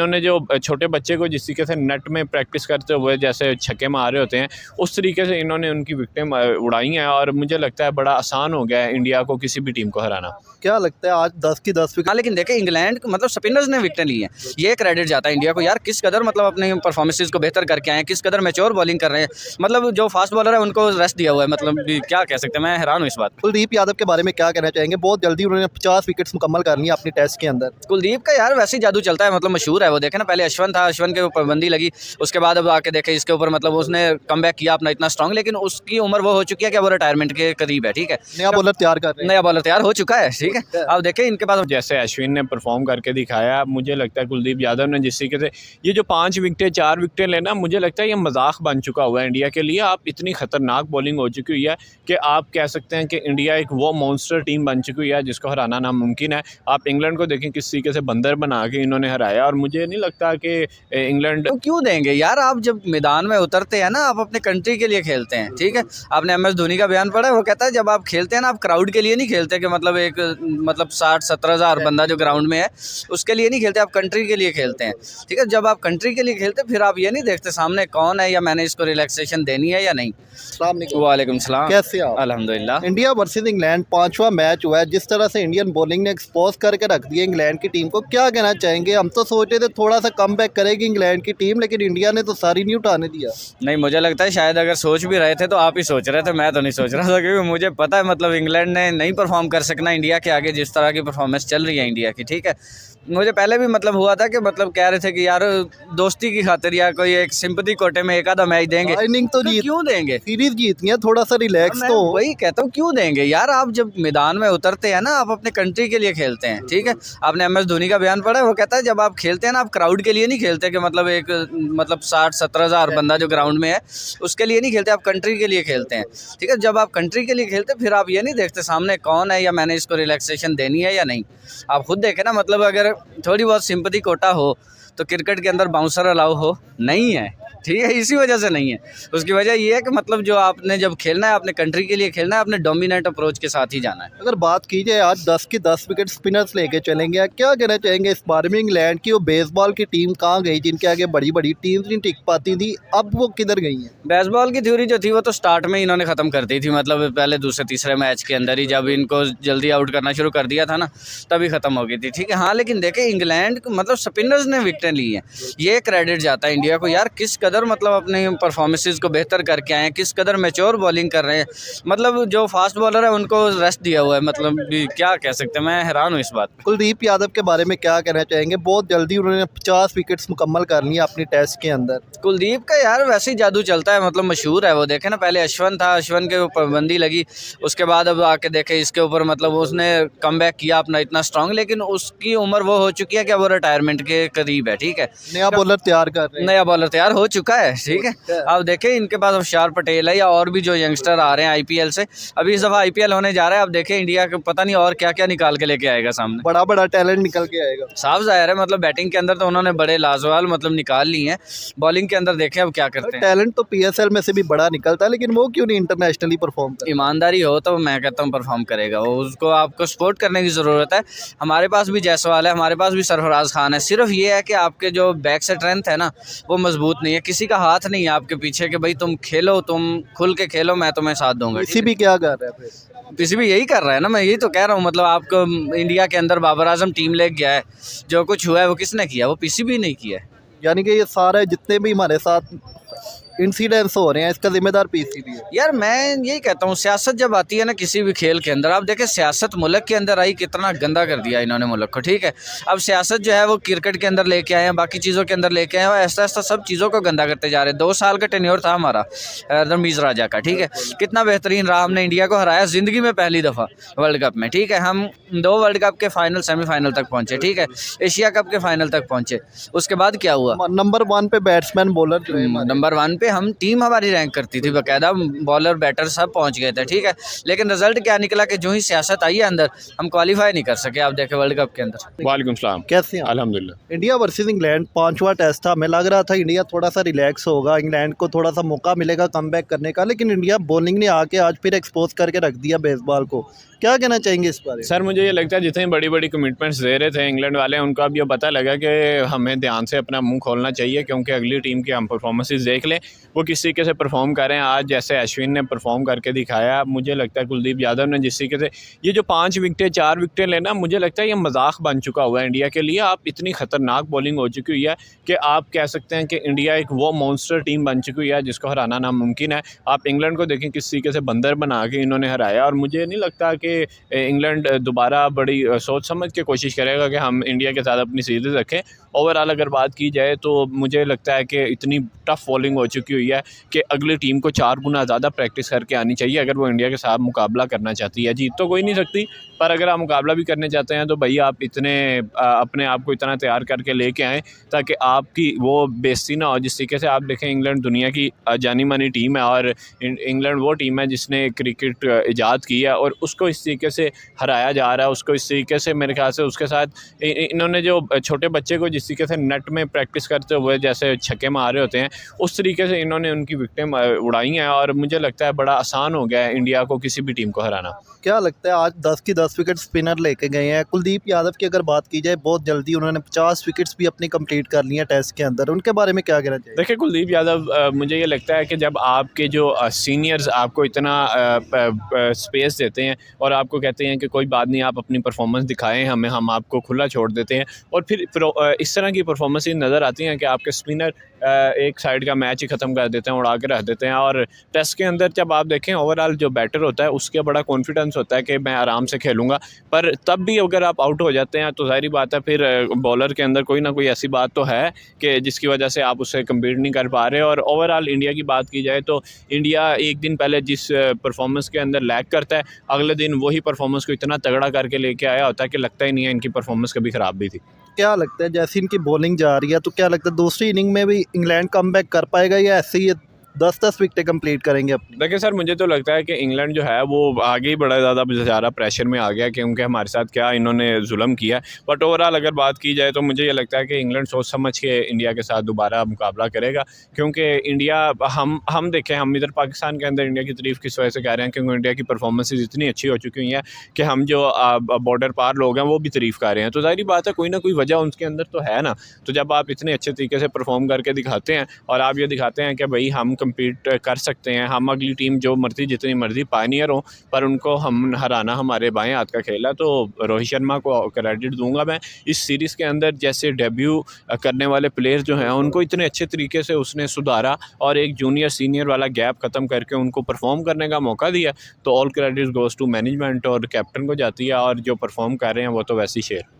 उन्होंने जो छोटे बच्चे को जिस तरीके से नेट में प्रैक्टिस करते हुए जैसे छक्के मार रहे होते हैं, उस तरीके से इन्होंने उनकी विकेटें उड़ाई हैं और मुझे लगता है बड़ा आसान हो गया है इंडिया को किसी भी टीम को हराना। क्या लगता है आज 10 की 10 विकेट? हाँ, लेकिन देखें इंग्लैंड मतलब स्पिनर्स ने विकेटें ली हैं, ये क्रेडिट जाता है इंडिया को यार, किस कदर मतलब अपने परफॉर्मेंसेस को बेहतर करके आए हैं, किस कदर मैच्योर बॉलिंग कर रहे हैं। मतलब जो फास्ट बॉलर है उनको रेस्ट दिया हुआ है, मतलब क्या कह सकते हैं, मैं हैरान हूँ इस बात। कुलदीप यादव के बारे में क्या कहना चाहेंगे? बहुत जल्दी उन्होंने 50 विकेट्स मुकम्मल कर ली अपनी टेस्ट के अंदर। कुलदीप का यार वैसे ही जादू चलता है, मतलब मशहूर है वो। देखे ना, पहले अश्विन था, अश्विन के ऊपर बंदी लगी, उसके बाद अब आके देखे इसके ऊपर मतलब उसने कम बैक किया अपना इतना स्ट्रॉन्ग, लेकिन उसकी उम्र वो हो चुकी है कि वो रिटायरमेंट के करीब है। ठीक है, नया बॉलर तैयार कर रहे हैं। नया बॉलर तैयार हो चुका है। ठीक है, अब देखें इनके पास जैसे अश्विन ने परफॉर्म करके दिखाया, मुझे लगता है कुलदीप यादव ने जिस तरीके से ये जो 5 विकेटें 4 विकेटें लेना, मुझे लगता है ये मजाक बन चुका हुआ है इंडिया के लिए। आप इतनी खतरनाक बॉलिंग हो चुकी हुई है कि आप कह सकते हैं कि इंडिया एक वो मॉन्स्टर टीम बन चुकी हुई है जिसको हराना नामुमकिन है। आप इंग्लैंड को देखें किस तरीके से बंदर बना के इन्होंने हराया, और मुझे नहीं लगता कि इंग्लैंड तो क्यों देंगे यार। आप जब मैदान में उतरते हैं ना, आप अपने कंट्री के लिए खेलते हैं। ठीक है, आपने MS धोनी का बयान पढ़ा है, वो कहता है जब आप खेलते हैं ना, आप क्राउड के लिए नहीं खेलते कि मतलब एक मतलब 60-70 हज़ार बंदा जो ग्राउंड में है उसके लिए नहीं खेलते, आप कंट्री के लिए खेलते हैं। ठीक है, जब आप कंट्री के लिए खेलते हैं फिर आप ये नहीं देखते सामने कौन है या मैंने इसको रिलैक्सेशन देनी है या नहीं। वालेकुम सलाम, कैसे आप? अल्हम्दुलिल्लाह। इंडिया वर्सेस इंग्लैंड 5वां मैच हुआ है, जिस तरह से इंडियन बॉलिंग ने एक्सपोज करके रख दिया इंग्लैंड की टीम को, क्या कहना चाहेंगे? हम तो सोच रहे थे थोड़ा सा कम बैक करेगी इंग्लैंड की टीम, लेकिन इंडिया ने तो सारी नहीं उठाने दिया। नहीं, मुझे लगता है शायद अगर सोच भी रहे थे तो आप ही सोच रहे थे, मैं तो नहीं सोच रहा था, क्योंकि मुझे पता है मतलब इंग्लैंड ने नहीं परफॉर्म कर सकना इंडिया के आगे जिस तरह की परफॉर्मेंस चल रही है इंडिया की। ठीक है, मुझे पहले भी मतलब हुआ था कि मतलब कह रहे थे कि यार दोस्ती की खातिर या कोई एक सिंपैथी कोटे में एक आधा मैच देंगे, इनिंग तो जीत, क्यों देंगे? सीरीज जीतनी है, थोड़ा सा रिलैक्स मैं तो वही कहता हूँ, क्यों देंगे यार। आप जब मैदान में उतरते हैं ना, आप अपने कंट्री के लिए खेलते हैं। ठीक है, आपने MS धोनी का बयान पढ़ा है, वो कहता है जब आप खेलते हैं ना, आप क्राउड के लिए नहीं खेलते कि मतलब एक मतलब 60-70 हज़ार बंदा जो ग्राउंड में है उसके लिए नहीं खेलते, आप कंट्री के लिए खेलते हैं। ठीक है, जब आप कंट्री के लिए खेलते हैं फिर आप ये नहीं देखते सामने कौन है या मैंने इसको रिलैक्सेशन देनी है या नहीं। आप खुद देखें ना, मतलब अगर थोड़ी बहुत सिंपैथी कोटा हो तो क्रिकेट के अंदर बाउंसर अलाउ हो, नहीं है। ठीक है, इसी वजह से नहीं है। उसकी वजह ये है कि मतलब जो आपने जब खेलना है अपने कंट्री के लिए खेलना है, अपने डोमिनेंट अप्रोच के साथ ही जाना है। अगर बात की जाए आज 10 की 10 विकेट स्पिनर्स लेके चलेंगे, क्या कहना चाहेंगे इस बारे में? इंग्लैंड की वो बेसबॉल की टीम कहाँ गई जिनके आगे बड़ी बड़ी टीम्स नहीं टिक पाती थी, अब वो किधर गई हैं? बेसबॉल की थ्योरी जो थी वो तो स्टार्ट में इन्होंने ख़त्म कर दी थी, मतलब पहले दूसरे तीसरे मैच के अंदर ही जब इनको जल्दी आउट करना शुरू कर दिया था ना, तभी ख़त्म हो गई थी। ठीक है, हाँ, लेकिन देखें इंग्लैंड मतलब स्पिनर्स ने विकेटें ली हैं, ये क्रेडिट जाता है इंडिया को यार, किस कदर मतलब अपने परफॉर्मेंसेस को बेहतर करके आए हैं, किस कदर मैच्योर बॉलिंग कर रहे हैं। मतलब जो फास्ट बॉलर है उनको रेस्ट दिया हुआ है, मतलब क्या कह सकते हैं, मैं हैरान हूँ इस बात। कुलदीप यादव के बारे में क्या कहना चाहेंगे? बहुत जल्दी उन्होंने 50 विकेट्स मुकम्मल कर ली अपनी टेस्ट के अंदर। कुलदीप का यार वैसे ही जादू चलता है, मतलब मशहूर है वो। देखे ना, पहले अश्विन था, अश्विन के ऊपर बंदी लगी, उसके बाद अब आके देखे इसके ऊपर मतलब उसने कम बैक किया अपना इतना स्ट्रॉन्ग, लेकिन उसकी उम्र वो हो चुकी है कि वो रिटायरमेंट के करीब है। ठीक है, नया बॉलर तैयार कर रहे हैं। नया बॉलर तैयार हो चुका है। ठीक है, अब देखें इनके पास अफशार पटेल है या और भी जो यंगस्टर आ रहे हैं IPL से। अभी इस दफ़ा IPL होने जा रहा है, अब देखें इंडिया को पता नहीं और क्या क्या निकाल के लेके आएगा सामने। बड़ा बड़ा टैलेंट निकल के आएगा, साफ जाहिर है। मतलब बैटिंग के अंदर तो उन्होंने बड़े लाजवाब मतलब निकाल ली हैं, बॉलिंग के अंदर देखें अब क्या करते हैं। टैलेंट तो PSL में से भी बड़ा निकलता है, लेकिन वो क्यों नहीं इंटरनेशनली परफॉर्म करता? ईमानदारी हो तो मैं कहता हूँ परफॉर्म करेगा वो, उसको आपको सपोर्ट करने की ज़रूरत है। हमारे पास भी जायसवाल है, हमारे पास भी सरफराज खान है, सिर्फ ये है कि आपके जो बैक से स्ट्रेंथ है ना वो मजबूत नहीं है, किसी का हाथ नहीं है आपके पीछे कि भाई तुम खेलो, तुम खुल के खेलो, मैं तुम्हें साथ दूंगा। इसी भी क्या कर रहा है फिर? PCB यही कर रहा है ना, मैं यही तो कह रहा हूँ। मतलब आपको इंडिया के अंदर बाबर आजम टीम ले गया है, जो कुछ हुआ है वो किसने किया? वो PCB नहीं किया है। यानी कि ये सारे जितने भी हमारे साथ इंसिडेंट्स हो रहे हैं इसका जिम्मेदार PCB है। यार मैं यही कहता हूँ, सियासत जब आती है ना किसी भी खेल के अंदर, आप देखें सियासत मुल्क के अंदर आई, कितना गंदा कर दिया इन्होंने मुल्क को। ठीक है, अब सियासत जो है वो क्रिकेट के अंदर लेके आए हैं, बाकी चीज़ों के अंदर लेके आए हैं, और ऐसा ऐसा सब चीज़ों को गंदा करते जा रहे हैं। 2 साल का टेन्योर था हमारा रमीज़ राजा का। ठीक है, कितना बेहतरीन रहा, हमने इंडिया को हराया ज़िंदगी में पहली दफ़ा वर्ल्ड कप में। ठीक है, हम 2 वर्ल्ड कप के फाइनल सेमीफाइनल तक पहुँचे। ठीक है, एशिया कप के फाइनल तक पहुँचे। उसके बाद क्या हुआ? नंबर 1 पे बैट्समैन बॉलर जो है नंबर 1 पे पे हम टीम हमारी रैंक करती थी, बाकायदा बॉलर बैटर सब पहुंच गए थे, ठीक है। लेकिन रिजल्ट क्या निकला कि जो ही सियासत आई है अंदर, हम क्वालिफाई नहीं कर सके। आप देखें वर्ल्ड कप के अंदर। वालेकुम सलाम। कैसे हैं आप? अल्हम्दुलिल्लाह। इंडिया वर्सेस इंग्लैंड 5वां टेस्ट था, हमें लग रहा था इंडिया थोड़ा सा रिलैक्स होगा, इंग्लैंड को थोड़ा सा मौका मिलेगा कमबैक करने का, लेकिन इंडिया बॉलिंग ने आके आज फिर एक्सपोज करके रख दिया बेसबॉल को। क्या कहना चाहेंगे इस बारे में? सर मुझे ये लगता है जितनी बड़ी बड़ी कमिटमेंट्स दे रहे थे इंग्लैंड वाले, उनको अब ये पता लगा कि हमें ध्यान से अपना मुंह खोलना चाहिए, क्योंकि अगली टीम की हम परफॉर्मेंसेस देख लें वो किस तरीके से परफॉर्म कर रहे हैं। आज जैसे अश्विन ने परफॉर्म करके दिखाया, मुझे लगता है कुलदीप यादव ने जिस तरीके से ये जो 5 विकेटें 4 विकेटें लेना, मुझे लगता है ये मजाक बन चुका हुआ है इंडिया के लिए। आप इतनी ख़तरनाक बॉलिंग हो चुकी हुई है कि आप कह सकते हैं कि इंडिया एक वो मॉन्स्टर टीम बन चुकी हुई है जिसको हराना नामुमकिन है। आप इंग्लैंड को देखें किस तरीके से बंदर बना के इन्होंने हराया, और मुझे नहीं लगता कि इंग्लैंड दोबारा बड़ी सोच समझ के कोशिश करेगा कि हम इंडिया के साथ अपनी सीरीज़ रखें। ओवरऑल अगर बात की जाए तो मुझे लगता है कि इतनी टफ बॉलिंग हो चुकी हुई है कि अगली टीम को 4 गुना ज़्यादा प्रैक्टिस करके आनी चाहिए अगर वो इंडिया के साथ मुकाबला करना चाहती है। जीत तो कोई नहीं सकती, पर अगर आप मुकाबला भी करने चाहते हैं तो भाई आप इतने अपने आप को इतना तैयार करके लेके आएँ ताकि आपकी वो बेइज्जती ना हो। जिस तरीके से आप देखें इंग्लैंड दुनिया की जानी मानी टीम है, और इंग्लैंड वो टीम है जिसने क्रिकेट ईजाद की है, और उसको इस तरीके से हराया जा रहा है। उसको इस तरीके से मेरे ख्याल से उसके साथ इन्होंने जो छोटे बच्चे को जिस तरीके से नेट में प्रैक्टिस करते हुए जैसे छक्के मार रहे होते हैं, उस तरीके से इन्होंने उनकी विकेटें उड़ाई हैं, और मुझे लगता है बड़ा आसान हो गया है इंडिया को किसी भी टीम को हराना। क्या लगता है आज 10 की 10 विकेट स्पिनर लेके गए हैं? कुलदीप यादव की अगर बात की जाए, बहुत जल्दी उन्होंने 50 विकेट्स भी अपनी कंप्लीट कर ली हैं टेस्ट के अंदर, उनके बारे में क्या कहना चाहिए? देखिए कुलदीप यादव, मुझे ये लगता है कि जब आपके जो सीनियर्स आपको इतना स्पेस देते हैं और आपको कहते हैं कि कोई बात नहीं, आप अपनी परफॉर्मेंस दिखाएं हमें, हम आपको खुला छोड़ देते हैं, और फिर इस तरह की परफॉर्मेंस नज़र आती हैं कि आपके स्पिनर एक साइड का मैच ही ख़त्म कर देते हैं, उड़ा के रख देते हैं। और टेस्ट के अंदर जब आप देखें ओवरऑल जो बैटर होता है उसके बड़ा कॉन्फिडेंस होता है कि मैं आराम से खेलूँगा, पर तब भी अगर आप आउट हो जाते हैं तो ज़ाहिर बात है फिर बॉलर के अंदर कोई ना कोई ऐसी बात तो है कि जिसकी वजह से आप उससे कम्पीट नहीं कर पा रहे। और ओवरऑल इंडिया की बात की जाए तो इंडिया एक दिन पहले जिस परफॉर्मेंस के अंदर लैग करता है, अगले दिन वही परफॉर्मेंस को इतना तगड़ा करके लेके आया होता है कि लगता ही नहीं है इनकी परफॉर्मेंस कभी ख़राब भी थी। क्या लगता है जैसे इनकी बॉलिंग जा रही है तो क्या लगता है दूसरी इनिंग में भी इंग्लैंड कमबैक कर पाएगा, या ऐसे ही 10-10 विकेटें कंप्लीट करेंगे अपनी? देखिए सर, मुझे तो लगता है कि इंग्लैंड जो है वो आगे ही बड़ा ज़्यादा प्रेशर में आ गया, क्योंकि हमारे साथ क्या इन्होंने जुल्म किया। बट ओवरऑल अगर बात की जाए तो मुझे ये लगता है कि इंग्लैंड सोच समझ के इंडिया के साथ दोबारा मुकाबला करेगा, क्योंकि इंडिया हम देखें, हम इधर पाकिस्तान के अंदर इंडिया की तारीफ़ किस वजह से कह रहे हैं, क्योंकि इंडिया की परफॉर्मेंसेज इतनी अच्छी हो चुकी हुई हैं कि हम जो बॉर्डर पार लोग हैं वो भी तारीफ़ कर रहे हैं। तो ज़ाहिर बात है कोई ना कोई वजह उनके अंदर तो है ना। तो जब आप इतने अच्छे तरीके से परफॉर्म करके दिखाते हैं और आप ये दिखाते हैं कि भाई हम कम्पीट कर सकते हैं, हम अगली टीम जो मर्जी जितनी मर्जी पायनियर हो पर उनको हम हराना हमारे बाएं हाथ का खेल है, तो रोहित शर्मा को क्रेडिट दूंगा मैं इस सीरीज़ के अंदर। जैसे डेब्यू करने वाले प्लेयर जो हैं उनको इतने अच्छे तरीके से उसने सुधारा और एक जूनियर सीनियर वाला गैप ख़त्म करके उनको परफॉर्म करने का मौका दिया, तो all credit goes to management और कैप्टन को जाती है, और जो परफॉर्म कर रहे हैं वो तो वैसे ही शेयर।